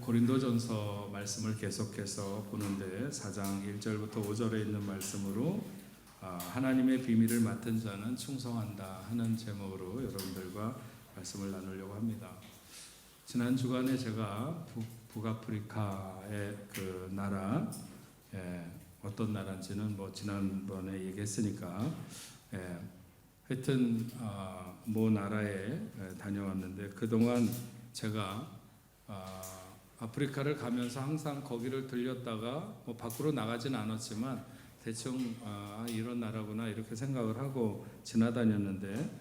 고린도전서 말씀을 계속해서 보는데 4장 1절부터 5절에 있는 말씀으로 하나님의 비밀을 맡은 자는 충성한다 하는 제목으로 여러분들과 말씀을 나누려고 합니다. 지난 주간에 제가 북아프리카의 그 나라, 어떤 나라인지는 지난번에 얘기했으니까, 하여튼 모 나라에 다녀왔는데, 그동안 제가 아프리카를 가면서 항상 거기를 들렸다가 밖으로 나가진 않았지만 대충 이런 나라구나 이렇게 생각을 하고 지나다녔는데,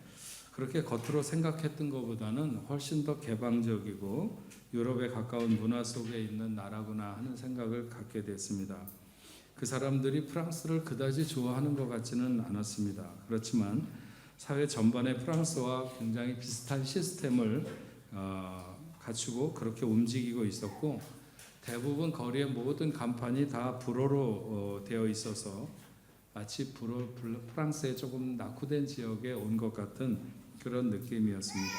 그렇게 겉으로 생각했던 것보다는 훨씬 더 개방적이고 유럽에 가까운 문화 속에 있는 나라구나 하는 생각을 갖게 됐습니다. 그 사람들이 프랑스를 그다지 좋아하는 것 같지는 않았습니다. 그렇지만 사회 전반에 프랑스와 굉장히 비슷한 시스템을 갖추고 그렇게 움직이고 있었고, 대부분 거리의 모든 간판이 다 불어로 되어 있어서 마치 프랑스의 조금 낙후된 지역에 온 것 같은 그런 느낌이었습니다.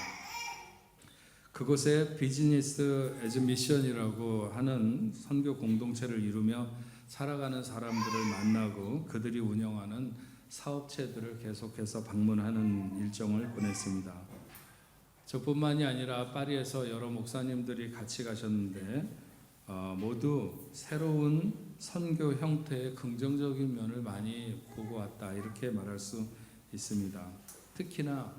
그곳에 비즈니스 에즈 미션이라고 하는 선교 공동체를 이루며 살아가는 사람들을 만나고 그들이 운영하는 사업체들을 계속해서 방문하는 일정을 보냈습니다. 저뿐만이 아니라 파리에서 여러 목사님들이 같이 가셨는데 모두 새로운 선교 형태의 긍정적인 면을 많이 보고 왔다, 이렇게 말할 수 있습니다. 특히나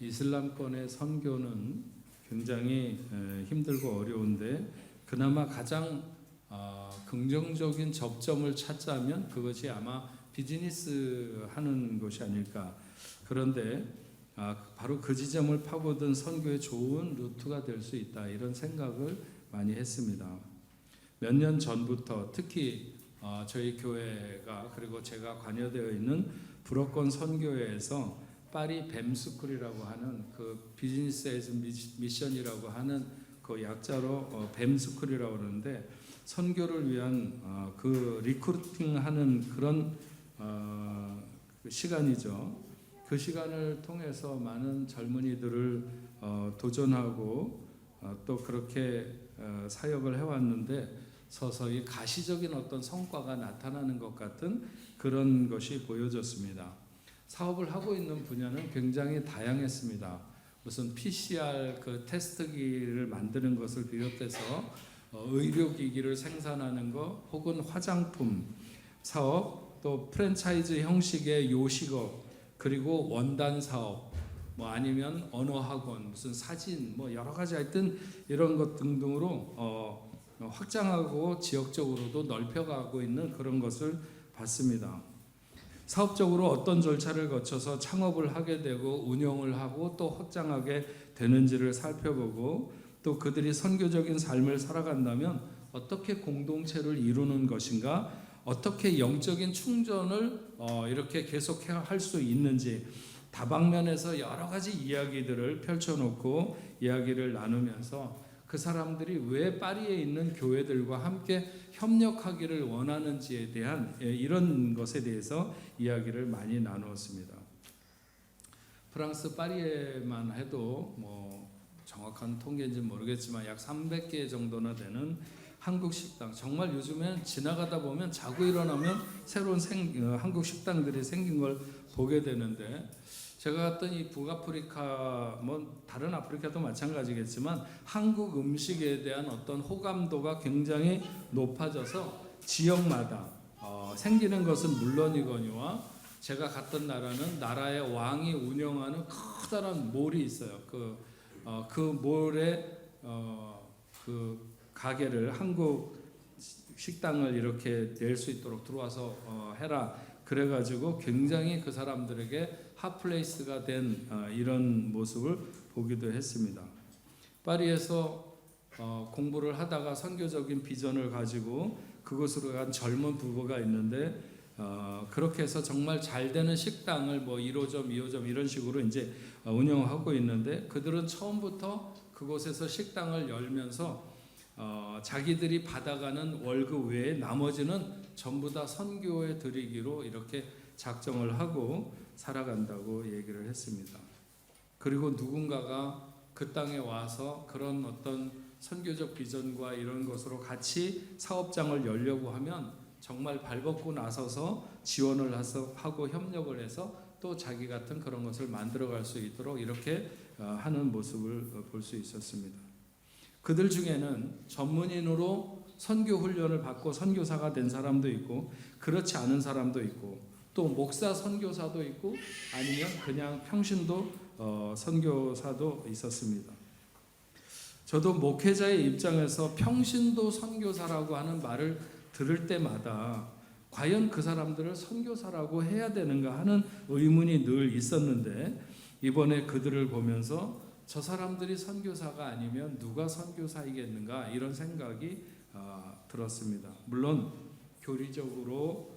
이슬람권의 선교는 굉장히 힘들고 어려운데, 그나마 가장 긍정적인 접점을 찾자면 그것이 아마 비즈니스 하는 것이 아닐까. 그런데 바로 그 지점을 파고든 선교의 좋은 루트가 될 수 있다, 이런 생각을 많이 했습니다. 몇 년 전부터 특히 저희 교회가, 그리고 제가 관여되어 있는 불어권 선교회에서 파리 뱀스쿨이라고 하는 그 비즈니스 에즈 미션이라고 하는 그 약자로 뱀스쿨이라고 하는데, 선교를 위한 그 리크루팅하는 그런 시간이죠. 그 시간을 통해서 많은 젊은이들을 도전하고 또 그렇게 사역을 해왔는데, 서서히 가시적인 어떤 성과가 나타나는 것 같은 그런 것이 보여졌습니다. 사업을 하고 있는 분야는 굉장히 다양했습니다. 무슨 PCR 그 테스트기를 만드는 것을 비롯해서 의료기기를 생산하는 것, 혹은 화장품 사업, 또 프랜차이즈 형식의 요식업, 그리고 원단 사업, 아니면 언어학원, 무슨 사진, 여러 가지 하여튼 이런 것 등등으로 확장하고 지역적으로도 넓혀가고 있는 그런 것을 봤습니다. 사업적으로 어떤 절차를 거쳐서 창업을 하게 되고 운영을 하고 또 확장하게 되는지를 살펴보고, 또 그들이 선교적인 삶을 살아간다면 어떻게 공동체를 이루는 것인가, 어떻게 영적인 충전을 이렇게 계속 할 수 있는지, 다방면에서 여러 가지 이야기들을 펼쳐놓고 이야기를 나누면서 그 사람들이 왜 파리에 있는 교회들과 함께 협력하기를 원하는지에 대한 이런 것에 대해서 이야기를 많이 나누었습니다. 프랑스 파리에만 해도 정확한 통계인지는 모르겠지만 약 300개 정도나 되는 한국 식당, 정말 요즘엔 지나가다 보면 자고 일어나면 새로운 한국 식당들이 생긴 걸 보게 되는데, 제가 갔던 이 북아프리카, 다른 아프리카도 마찬가지겠지만 한국 음식에 대한 어떤 호감도가 굉장히 높아져서 지역마다 생기는 것은 물론이거니와, 제가 갔던 나라는 나라의 왕이 운영하는 커다란 몰이 있어요. 그 몰에 그 가게를, 한국 식당을 이렇게 낼 수 있도록 들어와서 해라, 그래가지고 굉장히 그 사람들에게 핫플레이스가 된 이런 모습을 보기도 했습니다. 파리에서 공부를 하다가 선교적인 비전을 가지고 그곳으로 간 젊은 부부가 있는데, 그렇게 해서 정말 잘 되는 식당을 1호점, 2호점 이런 식으로 이제 운영하고 있는데, 그들은 처음부터 그곳에서 식당을 열면서 자기들이 받아가는 월급 외에 나머지는 전부 다 선교에 드리기로 이렇게 작정을 하고 살아간다고 얘기를 했습니다. 그리고 누군가가 그 땅에 와서 그런 어떤 선교적 비전과 이런 것으로 같이 사업장을 열려고 하면 정말 발벗고 나서서 지원을 하고 협력을 해서 또 자기 같은 그런 것을 만들어갈 수 있도록 이렇게 하는 모습을 볼 수 있었습니다. 그들 중에는 전문인으로 선교 훈련을 받고 선교사가 된 사람도 있고 그렇지 않은 사람도 있고 또 목사 선교사도 있고 아니면 그냥 평신도 선교사도 있었습니다. 저도 목회자의 입장에서 평신도 선교사라고 하는 말을 들을 때마다 과연 그 사람들을 선교사라고 해야 되는가 하는 의문이 늘 있었는데 이번에 그들을 보면서 저 사람들이 선교사가 아니면 누가 선교사이겠는가 이런 생각이 들었습니다. 물론 교리적으로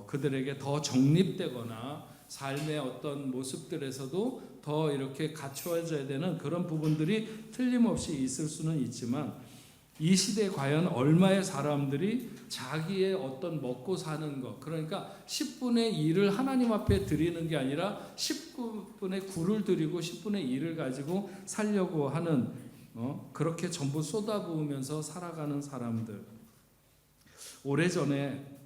그들에게 더 정립되거나 삶의 어떤 모습들에서도 더 이렇게 갖추어져야 되는 그런 부분들이 틀림없이 있을 수는 있지만 이 시대에 과연 얼마의 사람들이 자기의 어떤 먹고 사는 것, 그러니까 10분의 1을 하나님 앞에 드리는 게 아니라 10분의 9를 드리고 10분의 1을 가지고 살려고 하는 그렇게 전부 쏟아부으면서 살아가는 사람들. 오래전에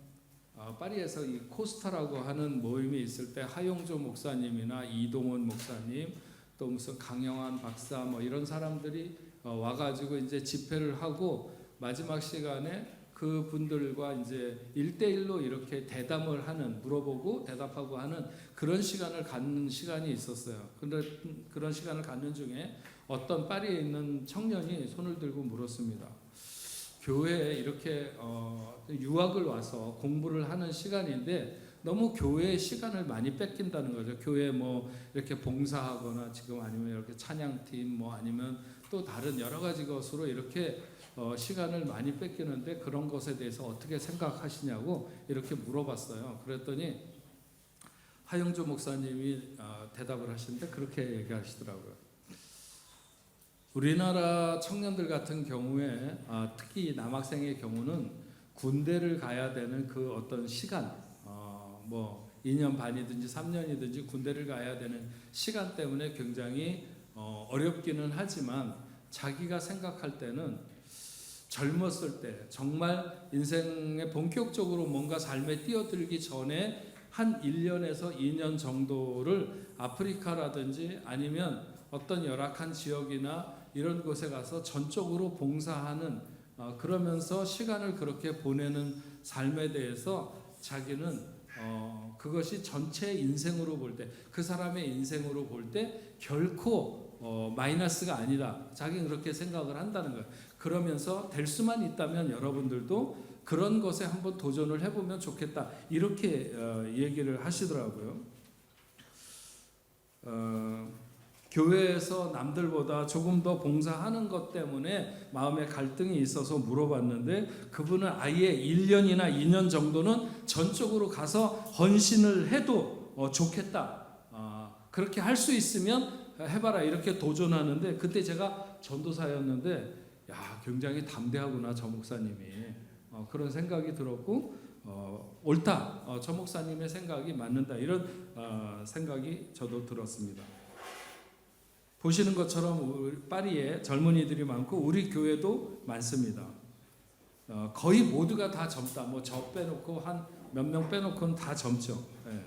파리에서 이 코스타라고 하는 모임이 있을 때 하용조 목사님이나 이동원 목사님 또 무슨 강영환 박사 뭐 이런 사람들이 와가지고 이제 집회를 하고 마지막 시간에 그 분들과 이제 1대1로 이렇게 대담을 하는 물어보고 대답하고 하는 그런 시간을 갖는 시간이 있었어요. 근데 그런 시간을 갖는 중에 어떤 파리에 있는 청년이 손을 들고 물었습니다. 교회에 이렇게 유학을 와서 공부를 하는 시간인데 너무 교회의 시간을 많이 뺏긴다는 거죠. 교회 뭐 이렇게 봉사하거나 지금 아니면 이렇게 찬양팀 뭐 아니면 또 다른 여러 가지 것으로 이렇게 시간을 많이 뺏기는데 그런 것에 대해서 어떻게 생각하시냐고 이렇게 물어봤어요. 그랬더니 하영조 목사님이 대답을 하시는데 그렇게 얘기하시더라고요. 우리나라 청년들 같은 경우에 특히 남학생의 경우는 군대를 가야 되는 그 어떤 시간 뭐 2년 반이든지 3년이든지 군대를 가야 되는 시간 때문에 굉장히 어렵기는 하지만 자기가 생각할 때는 젊었을 때 정말 인생에 본격적으로 뭔가 삶에 뛰어들기 전에 한 1년에서 2년 정도를 아프리카라든지 아니면 어떤 열악한 지역이나 이런 곳에 가서 전적으로 봉사하는 그러면서 시간을 그렇게 보내는 삶에 대해서 자기는 그것이 전체 인생으로 볼 때 그 사람의 인생으로 볼 때 결코 마이너스가 아니다. 자기는 그렇게 생각을 한다는 거예요. 그러면서 될 수만 있다면 여러분들도 그런 것에 한번 도전을 해보면 좋겠다. 이렇게 얘기를 하시더라고요. 교회에서 남들보다 조금 더 봉사하는 것 때문에 마음에 갈등이 있어서 물어봤는데 그분은 아예 1년이나 2년 정도는 전적으로 가서 헌신을 해도 좋겠다. 그렇게 할 수 있으면 해봐라 이렇게 도전하는데 그때 제가 전도사였는데 야 굉장히 담대하구나 저 목사님이 그런 생각이 들었고 옳다 저 목사님의 생각이 맞는다 이런 생각이 저도 들었습니다. 보시는 것처럼 파리에 젊은이들이 많고 우리 교회도 많습니다. 거의 모두가 다 젊다. 뭐 저 빼놓고 한 몇 명 빼놓고는 다 젊죠. 예.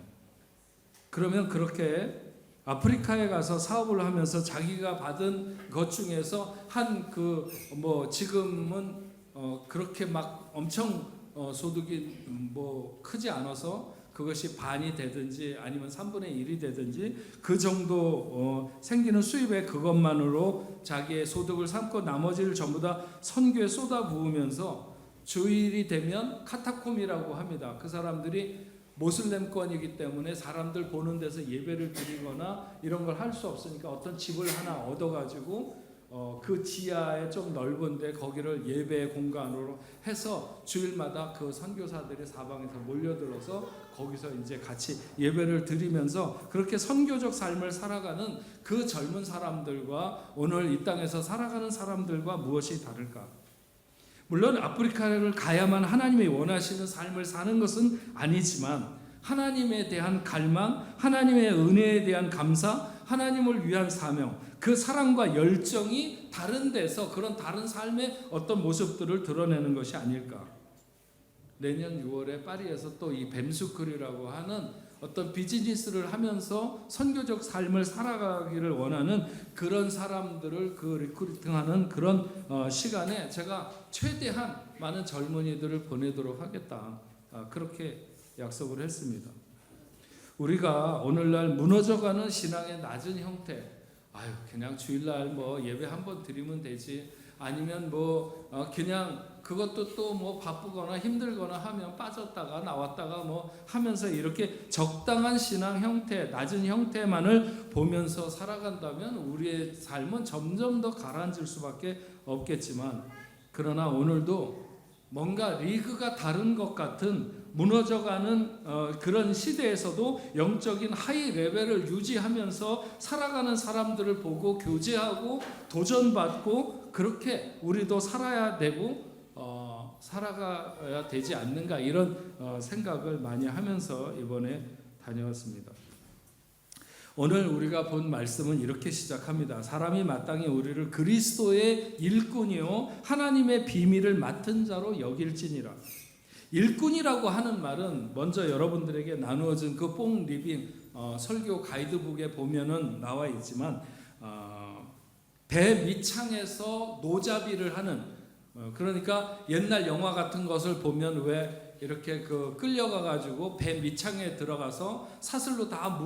그러면 그렇게 아프리카에 가서 사업을 하면서 자기가 받은 것 중에서 한 그 뭐 지금은 그렇게 막 엄청 소득이 뭐 크지 않아서 그것이 반이 되든지 아니면 3분의 1이 되든지 그 정도 생기는 수입에 그것만으로 자기의 소득을 삼고 나머지를 전부 다 선교에 쏟아부으면서 주일이 되면 카타콤이라고 합니다. 그 사람들이 모슬렘권이기 때문에 사람들 보는 데서 예배를 드리거나 이런 걸 할 수 없으니까 어떤 집을 하나 얻어가지고 그 지하에 좀 넓은데 거기를 예배 공간으로 해서 주일마다 그 선교사들이 사방에서 몰려들어서 거기서 이제 같이 예배를 드리면서 그렇게 선교적 삶을 살아가는 그 젊은 사람들과 오늘 이 땅에서 살아가는 사람들과 무엇이 다를까? 물론 아프리카를 가야만 하나님이 원하시는 삶을 사는 것은 아니지만 하나님에 대한 갈망, 하나님의 은혜에 대한 감사, 하나님을 위한 사명, 그 사랑과 열정이 다른 데서 그런 다른 삶의 어떤 모습들을 드러내는 것이 아닐까. 내년 6월에 파리에서 또 이 뱀스쿨이라고 하는 어떤 비즈니스를 하면서 선교적 삶을 살아가기를 원하는 그런 사람들을 그 리크루팅하는 그런 시간에 제가 최대한 많은 젊은이들을 보내도록 하겠다. 그렇게 약속을 했습니다. 우리가 오늘날 무너져가는 신앙의 낮은 형태, 그냥 주일날 뭐 예배 한번 드리면 되지, 아니면 그냥 그것도 또 바쁘거나 힘들거나 하면 빠졌다가 나왔다가 하면서 이렇게 적당한 신앙 형태, 낮은 형태만을 보면서 살아간다면 우리의 삶은 점점 더 가라앉을 수밖에 없겠지만, 그러나 오늘도 뭔가 리그가 다른 것 같은 무너져가는 그런 시대에서도 영적인 하이 레벨을 유지하면서 살아가는 사람들을 보고 교제하고 도전받고 그렇게 우리도 살아야 되고 살아가야 되지 않는가, 이런 생각을 많이 하면서 이번에 다녀왔습니다. 오늘 우리가 본 말씀은 이렇게 시작합니다. 사람이 마땅히 우리를 그리스도의 일꾼이요 하나님의 비밀을 맡은 자로 여길지니라. 일꾼이라고 하는 말은 먼저 여러분들에게 나누어진 그 뽕 리빙 설교 가이드북에 보면은 나와 있지만, 배 밑창에서 노자비를 하는, 그러니까 옛날 영화 같은 것을 보면 왜 이렇게 끌려가 가지고 배 밑창에 들어가서 사슬로 다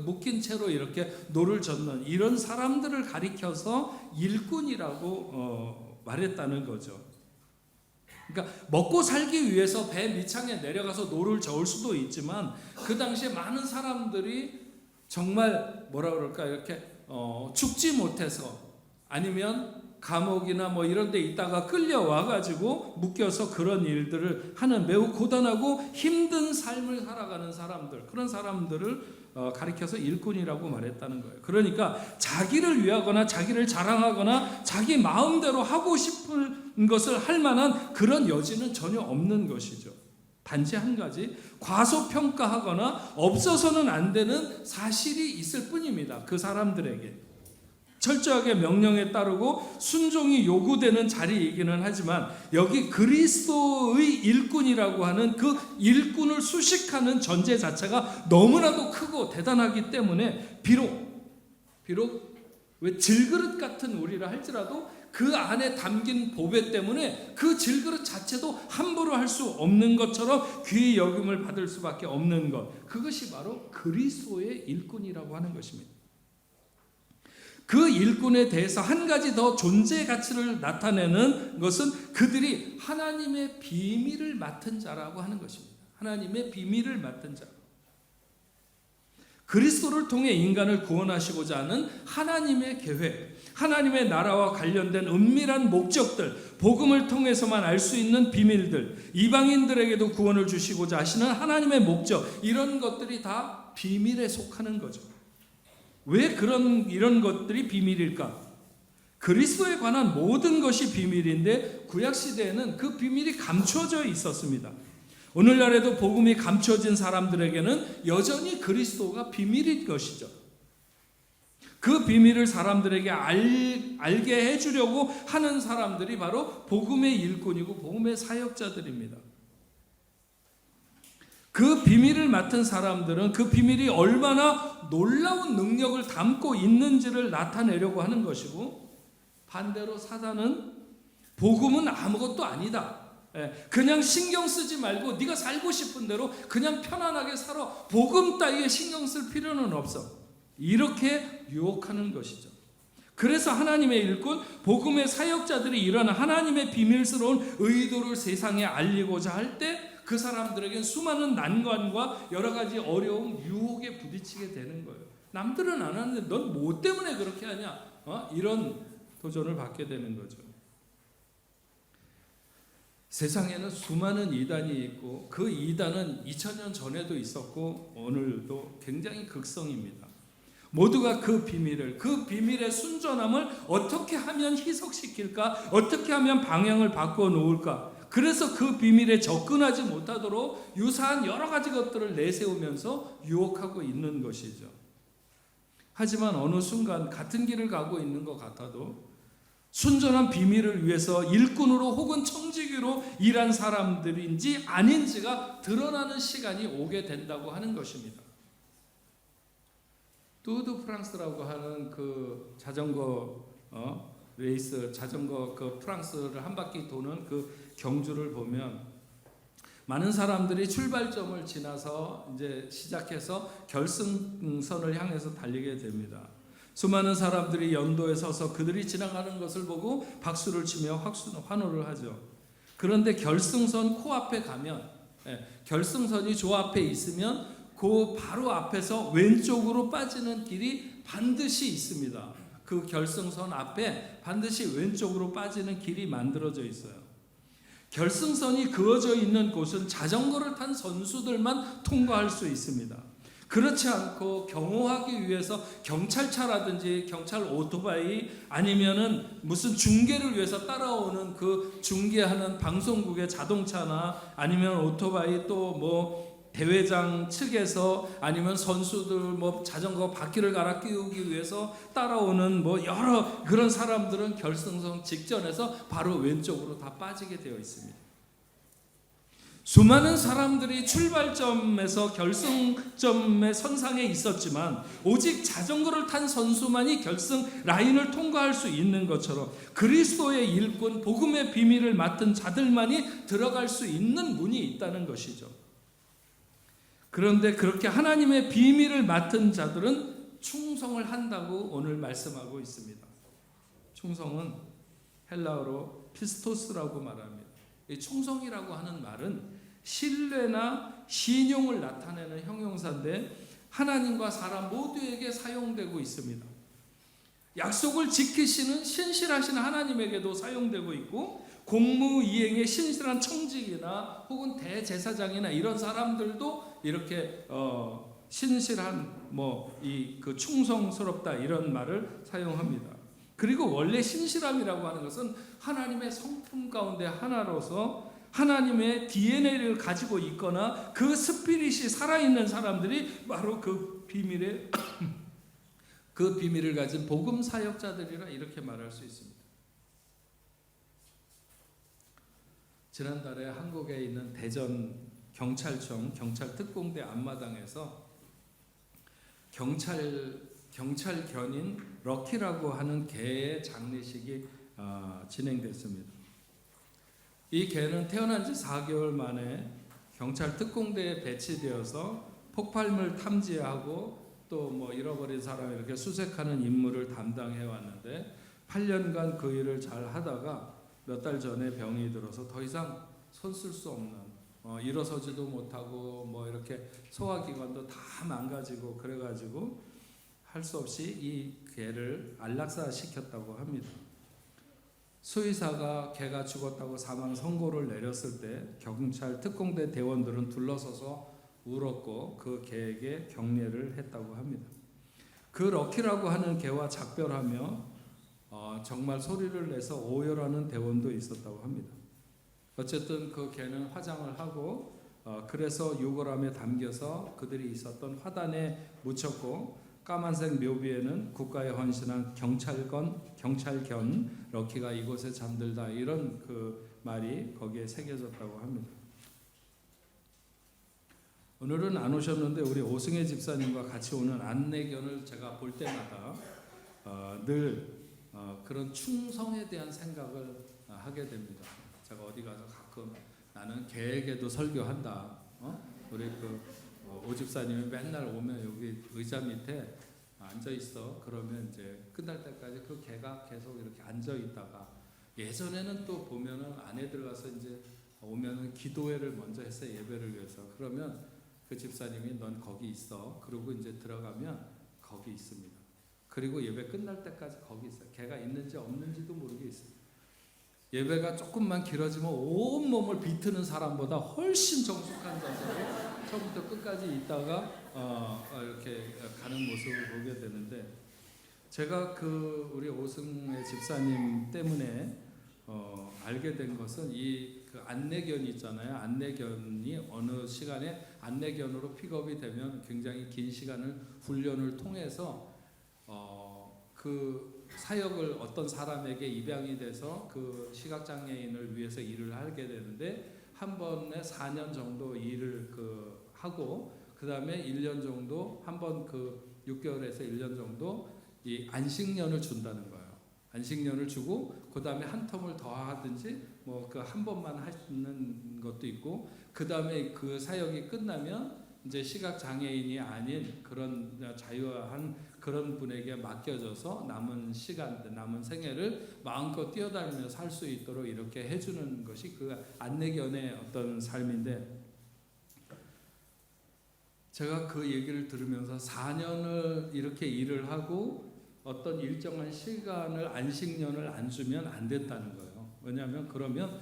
묶인 채로 이렇게 노를 젓는 이런 사람들을 가리켜서 일꾼이라고 말했다는 거죠. 그러니까 먹고 살기 위해서 배 밑창에 내려가서 노를 저을 수도 있지만, 그 당시에 많은 사람들이 정말 이렇게 죽지 못해서, 아니면 감옥이나 이런 데 있다가 끌려와 가지고 묶여서 그런 일들을 하는 매우 고단하고 힘든 삶을 살아가는 사람들, 그런 사람들을 가리켜서 일꾼이라고 말했다는 거예요. 그러니까 자기를 위하거나 자기를 자랑하거나 자기 마음대로 하고 싶은 것을 할 만한 그런 여지는 전혀 없는 것이죠. 단지 한 가지, 과소평가하거나 없어서는 안 되는 사실이 있을 뿐입니다. 그 사람들에게 철저하게 명령에 따르고 순종이 요구되는 자리이기는 하지만, 여기 그리스도의 일꾼이라고 하는 그 일꾼을 수식하는 전제 자체가 너무나도 크고 대단하기 때문에, 비록 왜 질그릇 같은 우리라 할지라도 그 안에 담긴 보배 때문에 그 질그릇 자체도 함부로 할 수 없는 것처럼 귀히 여김을 받을 수밖에 없는 것, 그것이 바로 그리스도의 일꾼이라고 하는 것입니다. 그 일꾼에 대해서 한 가지 더 존재 가치를 나타내는 것은 그들이 하나님의 비밀을 맡은 자라고 하는 것입니다. 하나님의 비밀을 맡은 자. 그리스도를 통해 인간을 구원하시고자 하는 하나님의 계획, 하나님의 나라와 관련된 은밀한 목적들, 복음을 통해서만 알 수 있는 비밀들, 이방인들에게도 구원을 주시고자 하시는 하나님의 목적, 이런 것들이 다 비밀에 속하는 거죠. 왜 이런 것들이 비밀일까? 그리스도에 관한 모든 것이 비밀인데 구약시대에는 그 비밀이 감춰져 있었습니다. 오늘날에도 복음이 감춰진 사람들에게는 여전히 그리스도가 비밀인 것이죠. 그 비밀을 사람들에게 알게 해주려고 하는 사람들이 바로 복음의 일꾼이고 복음의 사역자들입니다. 그 비밀을 맡은 사람들은 그 비밀이 얼마나 놀라운 능력을 담고 있는지를 나타내려고 하는 것이고, 반대로 사단은 복음은 아무것도 아니다, 그냥 신경 쓰지 말고 네가 살고 싶은 대로 그냥 편안하게 살아, 복음 따위에 신경 쓸 필요는 없어, 이렇게 유혹하는 것이죠. 그래서 하나님의 일꾼, 복음의 사역자들이 이런 하나님의 비밀스러운 의도를 세상에 알리고자 할 때 그 사람들에겐 수많은 난관과 여러 가지 어려움, 유혹에 부딪히게 되는 거예요. 남들은 안 하는데 넌 뭐 때문에 그렇게 하냐? 이런 도전을 받게 되는 거죠. 세상에는 수많은 이단이 있고 그 이단은 2000년 전에도 있었고 오늘도 굉장히 극성입니다. 모두가 그 비밀의 순전함을 어떻게 하면 희석시킬까? 어떻게 하면 방향을 바꿔 놓을까? 그래서 그 비밀에 접근하지 못하도록 유사한 여러 가지 것들을 내세우면서 유혹하고 있는 것이죠. 하지만 어느 순간 같은 길을 가고 있는 것 같아도 순전한 비밀을 위해서 일꾼으로 혹은 청지기로 일한 사람들인지 아닌지가 드러나는 시간이 오게 된다고 하는 것입니다. 뚜드 프랑스라고 하는 그 자전거 레이스, 자전거 그 프랑스를 한 바퀴 도는 그 경주를 보면 많은 사람들이 출발점을 지나서 이제 시작해서 결승선을 향해서 달리게 됩니다. 수많은 사람들이 연도에 서서 그들이 지나가는 것을 보고 박수를 치며 환호를 하죠. 그런데 결승선 코앞에 가면, 결승선이 저 앞에 있으면 그 바로 앞에서 왼쪽으로 빠지는 길이 반드시 있습니다. 그 결승선 앞에 반드시 왼쪽으로 빠지는 길이 만들어져 있어요. 결승선이 그어져 있는 곳은 자전거를 탄 선수들만 통과할 수 있습니다. 그렇지 않고 경호하기 위해서 경찰차라든지 경찰 오토바이 아니면은 무슨 중계를 위해서 따라오는 그 중계하는 방송국의 자동차나 아니면 오토바이 또 뭐 대회장 측에서 아니면 선수들 뭐 자전거 바퀴를 갈아 끼우기 위해서 따라오는 뭐 여러 그런 사람들은 결승선 직전에서 바로 왼쪽으로 다 빠지게 되어 있습니다. 수많은 사람들이 출발점에서 결승점의 선상에 있었지만 오직 자전거를 탄 선수만이 결승 라인을 통과할 수 있는 것처럼 그리스도의 일꾼 복음의 비밀을 맡은 자들만이 들어갈 수 있는 문이 있다는 것이죠. 그런데 그렇게 하나님의 비밀을 맡은 자들은 충성을 한다고 오늘 말씀하고 있습니다. 충성은 헬라어로 피스토스라고 말합니다. 이 충성이라고 하는 말은 신뢰나 신용을 나타내는 형용사인데 하나님과 사람 모두에게 사용되고 있습니다. 약속을 지키시는 신실하신 하나님에게도 사용되고 있고 공무 이행에 신실한 청직이나 혹은 대제사장이나 이런 사람들도 이렇게 신실한 그 충성스럽다 이런 말을 사용합니다. 그리고 원래 신실함이라고 하는 것은 하나님의 성품 가운데 하나로서 하나님의 DNA를 가지고 있거나 그 스피릿이 살아있는 사람들이 바로 그 비밀을 가진 복음 사역자들이라 이렇게 말할 수 있습니다. 지난달에 한국에 있는 대전 경찰청 경찰특공대 앞마당에서 경찰견인 럭키라고 하는 개의 장례식이 진행됐습니다. 이 개는 태어난 지 4개월 만에 경찰특공대에 배치되어서 폭발물 탐지하고 또 뭐 잃어버린 사람 이렇게 수색하는 임무를 담당해 왔는데 8년간 그 일을 잘 하다가 몇 달 전에 병이 들어서 더 이상 손 쓸 수 없는 일어서지도 못하고 뭐 이렇게 소화기관도 다 망가지고 그래가지고 할 수 없이 이 개를 안락사 시켰다고 합니다. 수의사가 개가 죽었다고 사망 선고를 내렸을 때 경찰 특공대 대원들은 둘러서서 울었고 그 개에게 격려를 했다고 합니다. 그 럭키라고 하는 개와 작별하며 정말 소리를 내서 오열하는 대원도 있었다고 합니다. 어쨌든 그 개는 화장을 하고 그래서 유골함에 담겨서 그들이 있었던 화단에 묻혔고 까만색 묘비에는 국가에 헌신한 경찰견 럭키가 이곳에 잠들다 이런 그 말이 거기에 새겨졌다고 합니다. 오늘은 안 오셨는데 우리 오승혜 집사님과 같이 오는 안내견을 제가 볼 때마다 늘 그런 충성에 대한 생각을 하게 됩니다. 제가 어디 가서 가끔 나는 개에게도 설교한다. 우리 오 집사님이 맨날 오면 여기 의자 밑에 앉아 있어. 그러면 이제 끝날 때까지 그 개가 계속 이렇게 앉아 있다가 예전에는 또 보면은 안에 들어가서 이제 오면은 기도회를 먼저 했어요. 예배를 위해서. 그러면 그 집사님이 넌 거기 있어. 그러고 이제 들어가면 거기 있습니다. 그리고 예배 끝날 때까지 거기 있어요. 개가 있는지 없는지도 모르게 있어요. 예배가 조금만 길어지면 온몸을 비트는 사람보다 훨씬 정숙한 자세로 처음부터 끝까지 있다가 이렇게 가는 모습을 보게 되는데 제가 그 우리 오승의 집사님 때문에 알게 된 것은 그 안내견이 있잖아요. 안내견이 어느 시간에 안내견으로 픽업이 되면 굉장히 긴 시간을 훈련을 통해서 그 사역을 어떤 사람에게 입양이 돼서 그 시각장애인을 위해서 일을 하게 되는데 한 번에 4년 정도 일을 하고 그 다음에 1년 정도 한 번 6개월에서 1년 정도 이 안식년을 준다는 거예요. 안식년을 주고 그 다음에 한 텀을 더 하든지 뭐 한 번만 하는 것도 있고 그 다음에 그 사역이 끝나면 이제 시각 장애인이 아닌 그런 자유한 그런 분에게 맡겨져서 남은 시간, 남은 생애를 마음껏 뛰어다니며 살 수 있도록 이렇게 해주는 것이 그 안내견의 어떤 삶인데, 제가 그 얘기를 들으면서 4년을 이렇게 일을 하고 어떤 일정한 시간을 안식년을 안 주면 안 됐다는 거예요. 왜냐하면 그러면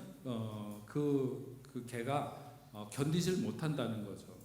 그 개가 견디질 못한다는 거죠.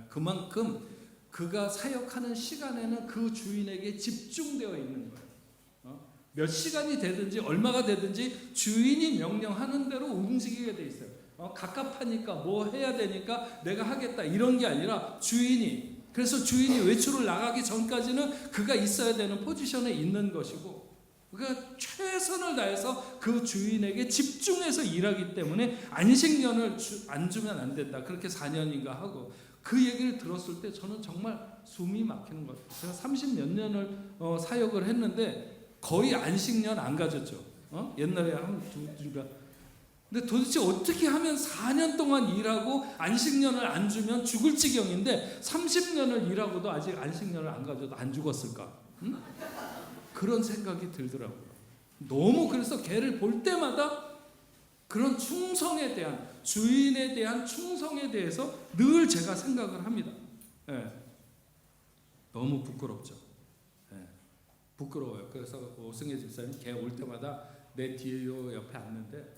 그만큼 그가 사역하는 시간에는 그 주인에게 집중되어 있는 거예요. 몇 시간이 되든지 얼마가 되든지 주인이 명령하는 대로 움직이게 돼 있어요. 갑갑하니까 뭐 해야 되니까 내가 하겠다 이런 게 아니라 주인이, 그래서 주인이 외출을 나가기 전까지는 그가 있어야 되는 포지션에 있는 것이고, 그가 최선을 다해서 그 주인에게 집중해서 일하기 때문에 안식년을 안 주면 안 된다. 그렇게 4년인가 하고, 그 얘기를 들었을 때 저는 정말 숨이 막히는 것 같아요. 제가 30몇 년을 사역을 했는데 거의 안식년 안 가졌죠. 옛날에 한 두가. 근데 도대체 어떻게 하면 4년 동안 일하고 안식년을 안 주면 죽을 지경인데 30년을 일하고도 아직 안식년을 안 가져도 안 죽었을까? 응? 그런 생각이 들더라고요. 너무 그래서 개를 볼 때마다 그런 충성에 대한, 주인에 대한 충성에 대해서 늘 제가 생각을 합니다. 너무 부끄럽죠. 부끄러워요. 그래서 오승혜 집사님 개 올 때마다 내 뒤에 옆에 앉는데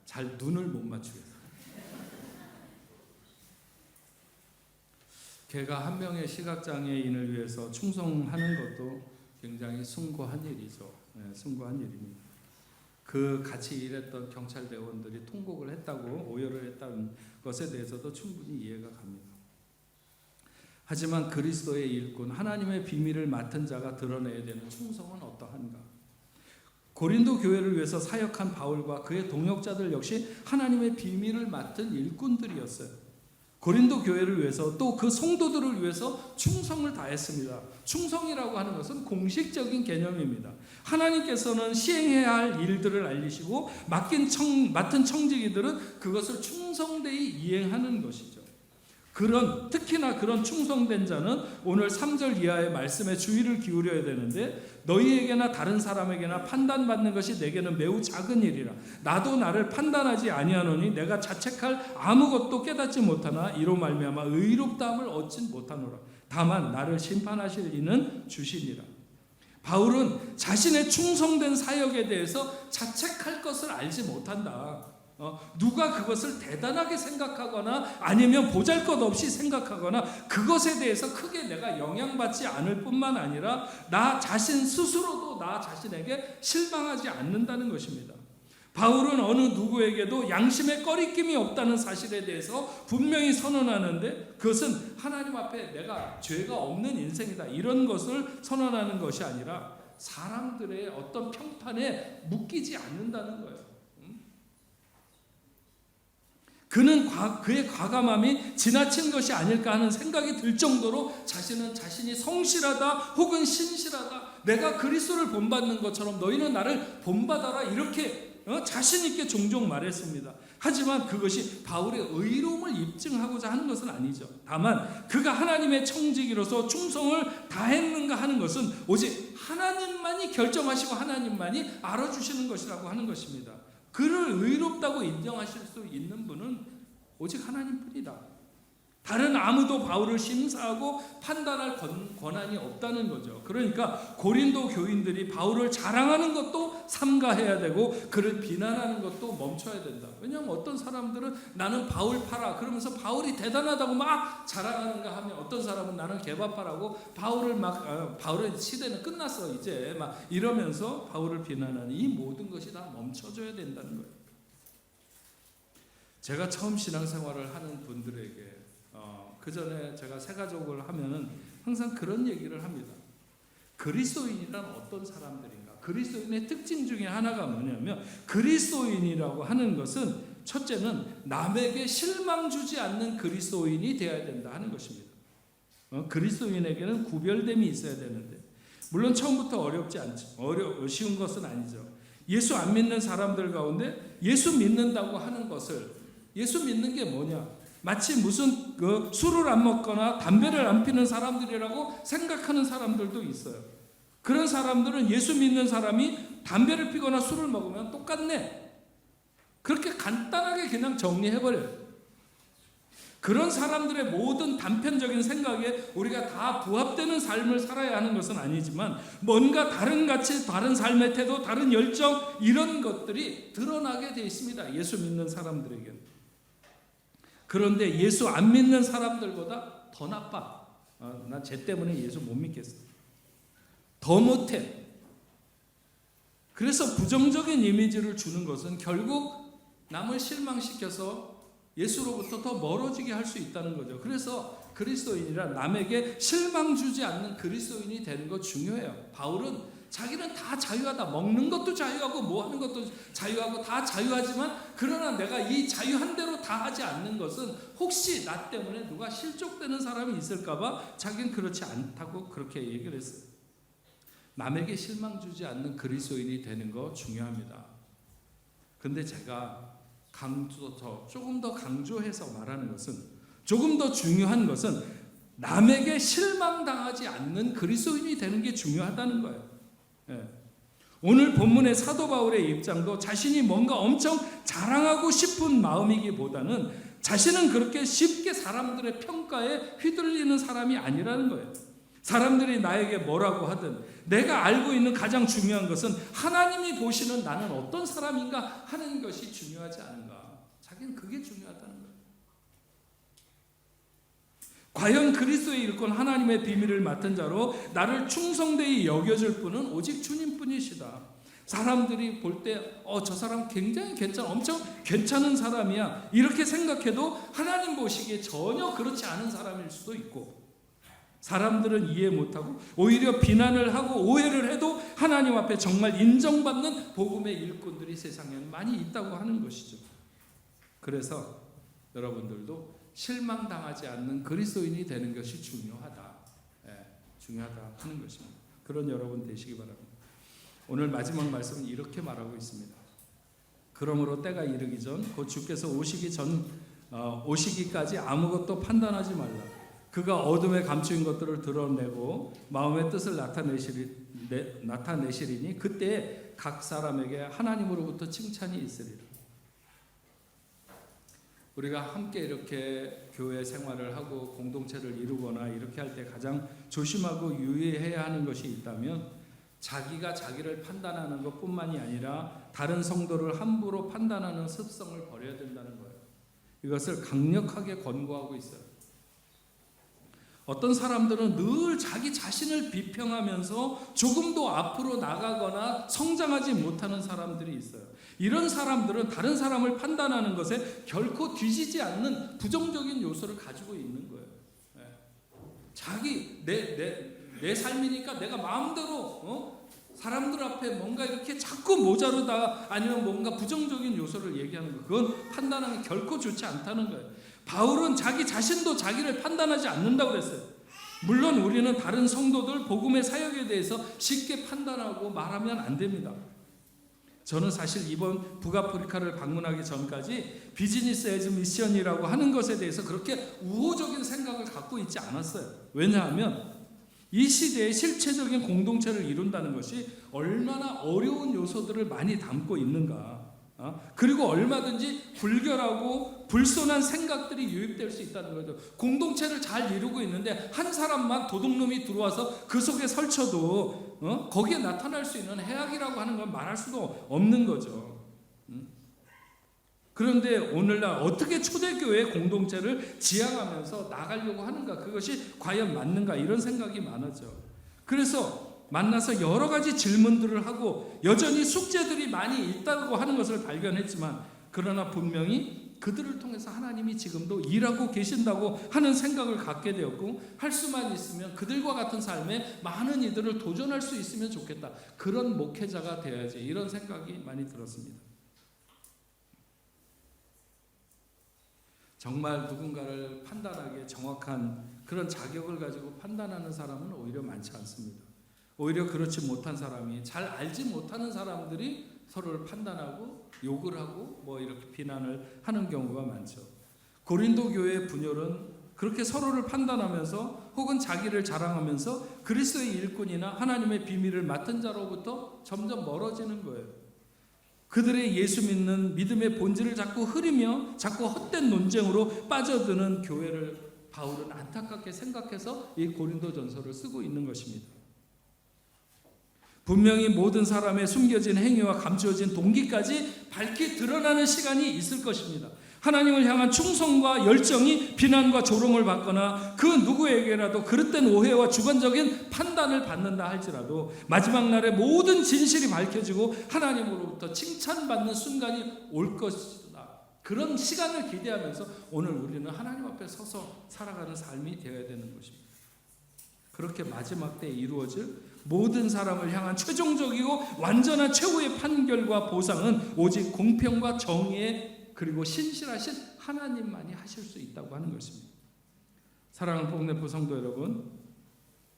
잘 눈을 못 맞추겠어요. 개가 한 명의 시각장애인을 위해서 충성하는 것도 굉장히 숭고한 일이죠. 숭고한 일입니다. 그 같이 일했던 경찰 대원들이 통곡을 했다고, 오열을 했다는 것에 대해서도 충분히 이해가 갑니다. 하지만 그리스도의 일꾼, 하나님의 비밀을 맡은 자가 드러내야 되는 충성은 어떠한가? 고린도 교회를 위해서 사역한 바울과 그의 동역자들 역시 하나님의 비밀을 맡은 일꾼들이었어요. 고린도 교회를 위해서 또 그 성도들을 위해서 충성을 다했습니다. 충성이라고 하는 것은 공식적인 개념입니다. 하나님께서는 시행해야 할 일들을 알리시고 맡은 청지기들은 그것을 충성되이 이행하는 것이죠. 특히나 그런 충성된 자는 오늘 3절 이하의 말씀에 주의를 기울여야 되는데, 너희에게나 다른 사람에게나 판단받는 것이 내게는 매우 작은 일이라. 나도 나를 판단하지 아니하노니 내가 자책할 아무것도 깨닫지 못하나 이로 말미암아 의롭다함을 얻지 못하노라. 다만 나를 심판하실 이는 주시니라. 바울은 자신의 충성된 사역에 대해서 자책할 것을 알지 못한다. 누가 그것을 대단하게 생각하거나 아니면 보잘것없이 생각하거나 그것에 대해서 크게 내가 영향받지 않을 뿐만 아니라 나 자신 스스로도 나 자신에게 실망하지 않는다는 것입니다. 바울은 어느 누구에게도 양심에 꺼리낌이 없다는 사실에 대해서 분명히 선언하는데, 그것은 하나님 앞에 내가 죄가 없는 인생이다 이런 것을 선언하는 것이 아니라 사람들의 어떤 평판에 묶이지 않는다는 거예요. 그는 그의 과감함이 지나친 것이 아닐까 하는 생각이 들 정도로 자신이 성실하다 혹은 신실하다, 내가 그리스도를 본받는 것처럼 너희는 나를 본받아라, 이렇게 자신 있게 종종 말했습니다. 하지만 그것이 바울의 의로움을 입증하고자 하는 것은 아니죠. 다만 그가 하나님의 청지기로서 충성을 다했는가 하는 것은 오직 하나님만이 결정하시고 하나님만이 알아주시는 것이라고 하는 것입니다. 그를 의롭다고 인정하실 수 있는 분은 오직 하나님뿐이다. 다른 아무도 바울을 심사하고 판단할 권한이 없다는 거죠. 그러니까 고린도 교인들이 바울을 자랑하는 것도 삼가해야 되고 그를 비난하는 것도 멈춰야 된다. 왜냐하면 어떤 사람들은 나는 바울 파라 그러면서 바울이 대단하다고 막 자랑하는가 하면, 어떤 사람은 나는 개바파라고 바울의 시대는 끝났어 이제 막 이러면서 바울을 비난하는, 이 모든 것이 다 멈춰줘야 된다는 거예요. 제가 처음 신앙생활을 하는 분들에게 그 전에 제가 새가족을 하면은 항상 그런 얘기를 합니다. 그리스도인이란 어떤 사람들인가? 그리스도인의 특징 중에 하나가 뭐냐면, 그리스도인이라고 하는 것은 첫째는 남에게 실망 주지 않는 그리스도인이 되어야 된다 하는 것입니다. 그리스도인에게는 구별됨이 있어야 되는데, 물론 처음부터 어렵지 않죠. 쉬운 것은 아니죠. 예수 안 믿는 사람들 가운데 예수 믿는다고 하는 것을, 예수 믿는 게 뭐냐? 마치 무슨 술을 안 먹거나 담배를 안 피는 사람들이라고 생각하는 사람들도 있어요. 그런 사람들은 예수 믿는 사람이 담배를 피거나 술을 먹으면 똑같네, 그렇게 간단하게 그냥 정리해버려요. 그런 사람들의 모든 단편적인 생각에 우리가 다 부합되는 삶을 살아야 하는 것은 아니지만, 뭔가 다른 가치, 다른 삶의 태도, 다른 열정, 이런 것들이 드러나게 되어 있습니다, 예수 믿는 사람들에게는. 그런데 예수 안 믿는 사람들보다 더 나빠. 난 쟤 때문에 예수 못 믿겠어, 더 못해. 그래서 부정적인 이미지를 주는 것은 결국 남을 실망시켜서 예수로부터 더 멀어지게 할 수 있다는 거죠. 그래서 그리스도인이란 남에게 실망 주지 않는 그리스도인이 되는 거 중요해요. 바울은 자기는 다 자유하다, 먹는 것도 자유하고 뭐 하는 것도 자유하고 다 자유하지만, 그러나 내가 이 자유한 대로 다 하지 않는 것은 혹시 나 때문에 누가 실족되는 사람이 있을까 봐 자기는 그렇지 않다고 그렇게 얘기를 했어요. 남에게 실망 주지 않는 그리스도인이 되는 거 중요합니다. 근데 제가 조금 더 강조해서 말하는 것은, 조금 더 중요한 것은 남에게 실망당하지 않는 그리스도인이 되는 게 중요하다는 거예요. 오늘 본문의 사도 바울의 입장도 자신이 뭔가 엄청 자랑하고 싶은 마음이기보다는 자신은 그렇게 쉽게 사람들의 평가에 휘둘리는 사람이 아니라는 거예요. 사람들이 나에게 뭐라고 하든 내가 알고 있는 가장 중요한 것은 하나님이 보시는 나는 어떤 사람인가 하는 것이 중요하지 않은가. 자기는 그게 중요하다는 거예요. 과연 그리스도의 일꾼 하나님의 비밀을 맡은 자로 나를 충성되이 여겨줄 분은 오직 주님뿐이시다. 사람들이 볼 때 저 사람 굉장히 엄청 괜찮은 사람이야, 이렇게 생각해도 하나님 보시기에 전혀 그렇지 않은 사람일 수도 있고, 사람들은 이해 못하고 오히려 비난을 하고 오해를 해도 하나님 앞에 정말 인정받는 복음의 일꾼들이 세상에는 많이 있다고 하는 것이죠. 그래서 여러분들도 실망당하지 않는 그리스도인이 되는 것이 중요하다. 중요하다 하는 것입니다. 그런 여러분 되시기 바랍니다. 오늘 마지막 말씀은 이렇게 말하고 있습니다. 그러므로 때가 이르기 전 곧 주께서 오시기까지 아무것도 판단하지 말라. 그가 어둠에 감추인 것들을 드러내고 마음의 뜻을 나타내시리니 그때에 각 사람에게 하나님으로부터 칭찬이 있으리라. 우리가 함께 이렇게 교회 생활을 하고 공동체를 이루거나 이렇게 할 때 가장 조심하고 유의해야 하는 것이 있다면, 자기가 자기를 판단하는 것뿐만이 아니라 다른 성도를 함부로 판단하는 습성을 버려야 된다는 거예요. 이것을 강력하게 권고하고 있어요. 어떤 사람들은 늘 자기 자신을 비평하면서 조금도 앞으로 나가거나 성장하지 못하는 사람들이 있어요. 이런 사람들은 다른 사람을 판단하는 것에 결코 뒤지지 않는 부정적인 요소를 가지고 있는 거예요. 자기 내 삶이니까 내가 마음대로 사람들 앞에 뭔가 이렇게 자꾸 모자르다, 아니면 뭔가 부정적인 요소를 얘기하는 거, 그건 판단하는 게 결코 좋지 않다는 거예요. 바울은 자기 자신도 자기를 판단하지 않는다고 그랬어요. 물론 우리는 다른 성도들 복음의 사역에 대해서 쉽게 판단하고 말하면 안 됩니다. 저는 사실 이번 북아프리카를 방문하기 전까지 비즈니스 에즈 미션이라고 하는 것에 대해서 그렇게 우호적인 생각을 갖고 있지 않았어요. 왜냐하면 이 시대에 실체적인 공동체를 이룬다는 것이 얼마나 어려운 요소들을 많이 담고 있는가, 그리고 얼마든지 불결하고 불손한 생각들이 유입될 수 있다는 거죠. 공동체를 잘 이루고 있는데 한 사람만 도둑놈이 들어와서 그 속에 설쳐도 거기에 나타날 수 있는 해악이라고 하는 건 말할 수도 없는 거죠. 그런데 오늘날 어떻게 초대교회 공동체를 지향하면서 나가려고 하는가, 그것이 과연 맞는가, 이런 생각이 많았죠. 그래서 만나서 여러 가지 질문들을 하고 여전히 숙제들이 많이 있다고 하는 것을 발견했지만, 그러나 분명히 그들을 통해서 하나님이 지금도 일하고 계신다고 하는 생각을 갖게 되었고, 할 수만 있으면 그들과 같은 삶에 많은 이들을 도전할 수 있으면 좋겠다. 그런 목회자가 되어야지, 이런 생각이 많이 들었습니다. 정말 누군가를 판단하기에 정확한 그런 자격을 가지고 판단하는 사람은 오히려 많지 않습니다. 오히려 그렇지 못한 사람이, 잘 알지 못하는 사람들이 서로를 판단하고 욕을 하고 뭐 이렇게 비난을 하는 경우가 많죠. 고린도 교회의 분열은 그렇게 서로를 판단하면서 혹은 자기를 자랑하면서 그리스도의 일꾼이나 하나님의 비밀을 맡은 자로부터 점점 멀어지는 거예요. 그들의 예수 믿는 믿음의 본질을 자꾸 흐리며 자꾸 헛된 논쟁으로 빠져드는 교회를 바울은 안타깝게 생각해서 이 고린도전서를 쓰고 있는 것입니다. 분명히 모든 사람의 숨겨진 행위와 감추어진 동기까지 밝히 드러나는 시간이 있을 것입니다. 하나님을 향한 충성과 열정이 비난과 조롱을 받거나 그 누구에게라도 그릇된 오해와 주관적인 판단을 받는다 할지라도 마지막 날에 모든 진실이 밝혀지고 하나님으로부터 칭찬받는 순간이 올 것이다. 그런 시간을 기대하면서 오늘 우리는 하나님 앞에 서서 살아가는 삶이 되어야 되는 것입니다. 그렇게 마지막 때에 이루어질 모든 사람을 향한 최종적이고 완전한 최후의 판결과 보상은 오직 공평과 정의의 그리고 신실하신 하나님만이 하실 수 있다고 하는 것입니다. 사랑하는 복내포 성도 여러분,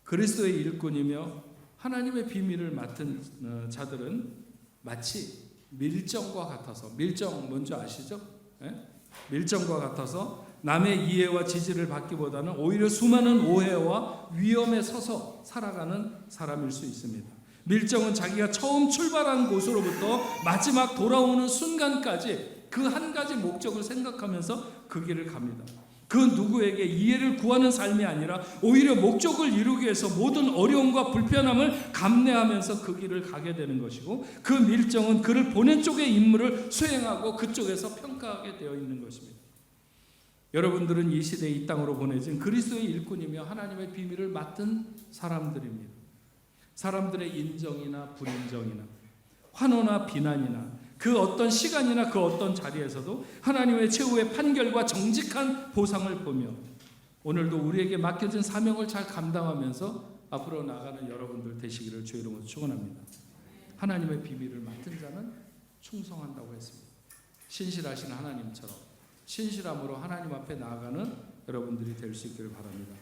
그리스도의 일꾼이며 하나님의 비밀을 맡은 자들은 마치 밀정과 같아서, 밀정 뭔지 아시죠? 밀정과 같아서 남의 이해와 지지를 받기보다는 오히려 수많은 오해와 위험에 서서 살아가는 사람일 수 있습니다. 밀정은 자기가 처음 출발한 곳으로부터 마지막 돌아오는 순간까지 그 한 가지 목적을 생각하면서 그 길을 갑니다. 그 누구에게 이해를 구하는 삶이 아니라 오히려 목적을 이루기 위해서 모든 어려움과 불편함을 감내하면서 그 길을 가게 되는 것이고, 그 밀정은 그를 보낸 쪽의 임무를 수행하고 그쪽에서 평가하게 되어 있는 것입니다. 여러분들은 이 시대에 이 땅으로 보내진 그리스도의 일꾼이며 하나님의 비밀을 맡은 사람들입니다. 사람들의 인정이나 불인정이나 환호나 비난이나 그 어떤 시간이나 그 어떤 자리에서도 하나님의 최후의 판결과 정직한 보상을 보며 오늘도 우리에게 맡겨진 사명을 잘 감당하면서 앞으로 나가는 여러분들 되시기를 주의 이름으로 축원합니다. 하나님의 비밀을 맡은 자는 충성한다고 했습니다. 신실하신 하나님처럼 신실함으로 하나님 앞에 나아가는 여러분들이 될 수 있기를 바랍니다.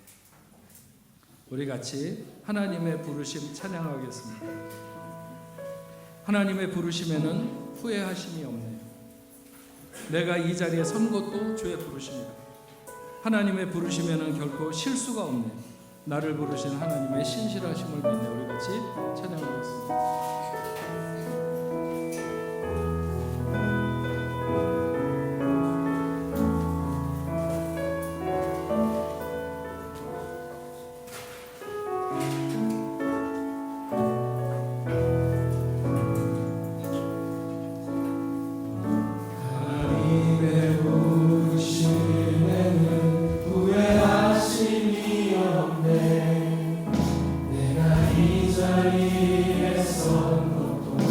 우리 같이 하나님의 부르심 찬양하겠습니다. 하나님의 부르심에는 후회하심이 없네요. 내가 이 자리에 선 것도 주의 부르심이다. 하나님의 부르심에는 결코 실수가 없네요. 나를 부르신 하나님의 신실하심을 믿네. 우리 같이 찬양하겠습니다. 내가 이 자리에 선 것도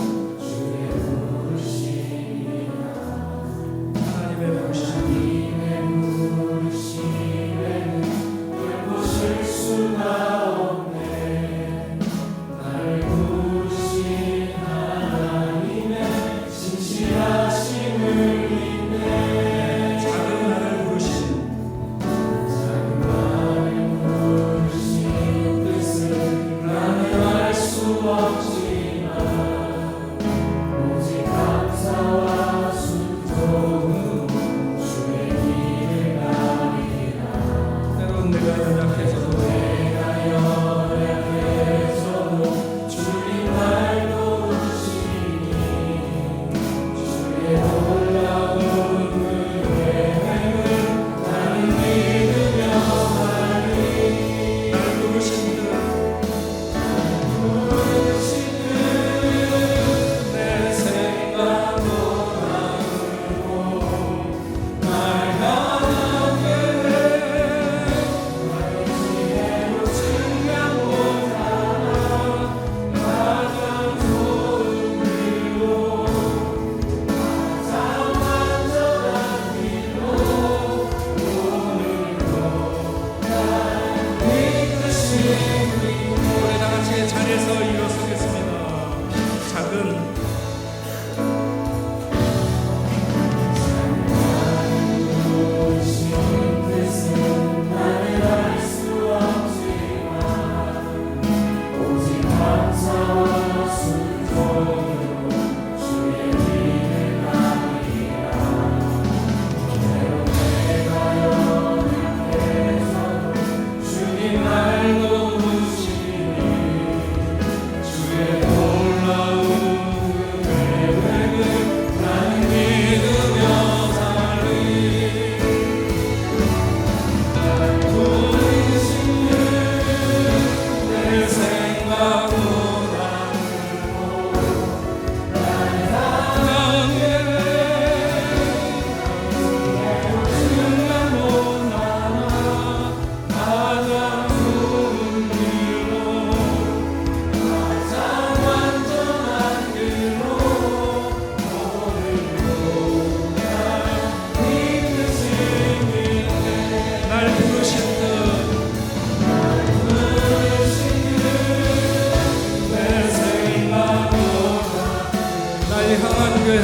교회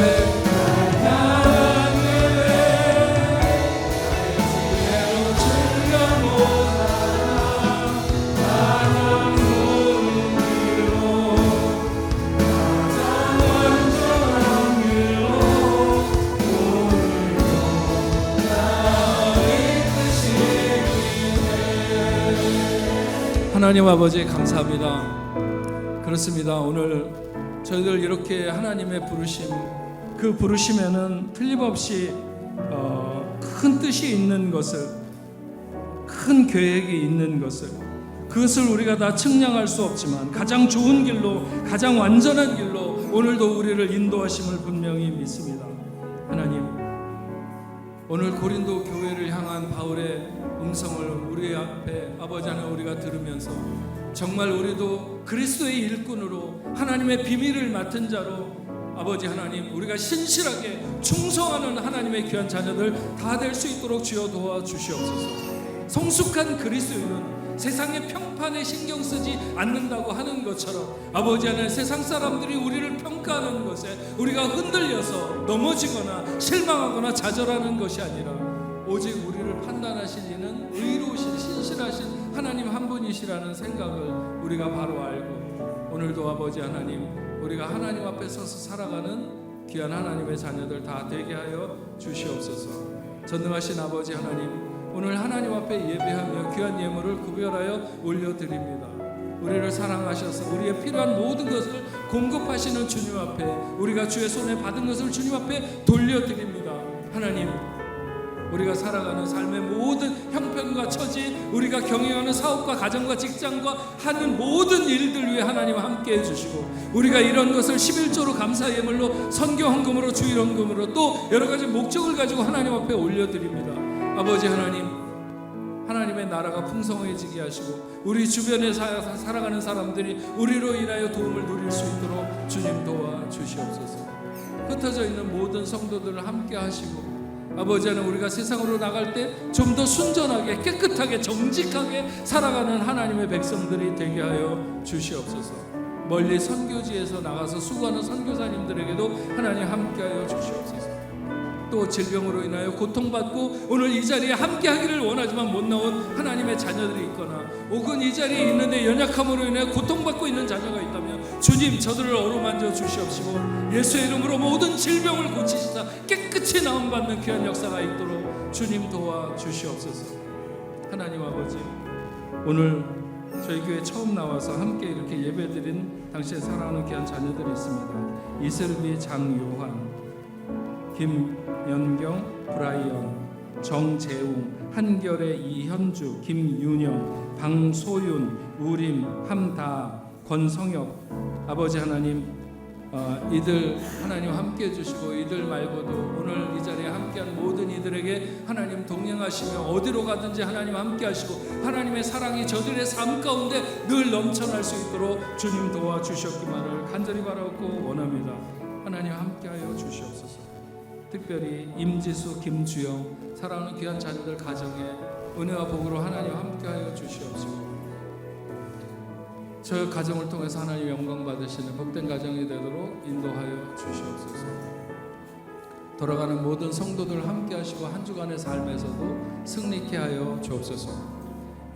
하나님 아버지 감사합니다. 그렇습니다. 오늘 저희들 이렇게 하나님의 부르심, 그 부르심에는 틀림없이 큰 뜻이 있는 것을, 큰 계획이 있는 것을, 그것을 우리가 다 측량할 수 없지만 가장 좋은 길로, 가장 완전한 길로 오늘도 우리를 인도하심을 분명히 믿습니다. 하나님, 오늘 고린도 교회를 향한 바울의 음성을 우리 앞에 아버지 하나님 우리가 들으면서 정말 우리도 그리스도의 일꾼으로 하나님의 비밀을 맡은 자로 아버지 하나님 우리가 신실하게 충성하는 하나님의 귀한 자녀들 다 될 수 있도록 주여 도와주시옵소서. 성숙한 그리스도인은 세상의 평판에 신경 쓰지 않는다고 하는 것처럼 아버지 하나님 세상 사람들이 우리를 평가하는 것에 우리가 흔들려서 넘어지거나 실망하거나 좌절하는 것이 아니라 오직 우리를 판단하실 이는 의로우신 신실하신 하나님 한 분이시라는 생각을 우리가 바로 알고 오늘도 아버지 하나님 우리가 하나님 앞에 서서 살아가는 귀한 하나님의 자녀들 다 되게 하여 주시옵소서. 전능하신 아버지 하나님, 오늘 하나님 앞에 예배하며 귀한 예물을 구별하여 올려드립니다. 우리를 사랑하셔서 우리의 필요한 모든 것을 공급하시는 주님 앞에 우리가 주의 손에 받은 것을 주님 앞에 돌려드립니다. 하나님, 우리가 살아가는 삶의 모든 형편과 처지, 우리가 경영하는 사업과 가정과 직장과 하는 모든 일들 위해 하나님 함께 해주시고 우리가 이런 것을 11조로 감사 예물로 선교 헌금으로 주일 헌금으로 또 여러 가지 목적을 가지고 하나님 앞에 올려드립니다. 아버지 하나님, 하나님의 나라가 풍성해지게 하시고 우리 주변에 살아가는 사람들이 우리로 인하여 도움을 누릴 수 있도록 주님 도와주시옵소서. 흩어져 있는 모든 성도들을 함께 하시고 아버지 하나님 우리가 세상으로 나갈 때 좀 더 순전하게 깨끗하게 정직하게 살아가는 하나님의 백성들이 되게 하여 주시옵소서. 멀리 선교지에서 나가서 수고하는 선교사님들에게도 하나님 함께하여 주시옵소서. 또 질병으로 인하여 고통받고 오늘 이 자리에 함께하기를 원하지만 못 나온 하나님의 자녀들이 있거나 혹은 이 자리에 있는데 연약함으로 인해 고통받고 있는 자녀가 있다면 주님 저들을 어루만져 주시옵시고 예수의 이름으로 모든 질병을 고치시사 깨끗이 나음받는 귀한 역사가 있도록 주님 도와주시옵소서. 하나님 아버지, 오늘 저희 교회 처음 나와서 함께 이렇게 예배드린 당신의 사랑하는 귀한 자녀들이 있습니다. 이슬비, 장요한, 김연경, 브라이언, 정재웅, 한결의 이현주, 김윤영, 방소윤, 우림, 함다, 권성혁. 아버지 하나님, 이들 하나님 함께 해주시고 이들 말고도 오늘 이 자리에 함께한 모든 이들에게 하나님 동행하시며 어디로 가든지 하나님 함께 하시고 하나님의 사랑이 저들의 삶 가운데 늘 넘쳐날 수 있도록 주님 도와주셨기만을 간절히 바라고 원합니다. 하나님 함께하여 주시옵소서. 특별히 임지수, 김주영 사랑하는 귀한 자녀들 가정에 은혜와 복으로 하나님 함께하여 주시옵시고 저 가정을 통해서 하나님 영광 받으시는 복된 가정이 되도록 인도하여 주시옵소서. 돌아가는 모든 성도들 함께 하시고 한 주간의 삶에서도 승리케 하여 주옵소서.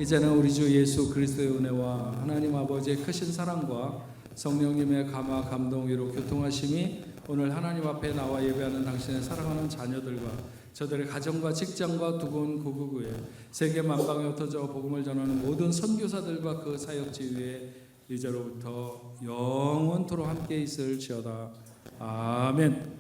이제는 우리 주 예수 그리스도의 은혜와 하나님 아버지의 크신 사랑과 성령님의 감화 감동 위로 교통하심이 오늘 하나님 앞에 나와 예배하는 당신의 사랑하는 자녀들과 저들의 가정과 직장과 두고온 고국에 세계 만방에 흩어져 복음을 전하는 모든 선교사들과 그 사역지 위에 이제로부터 영원토록 함께 있을지어다. 아멘.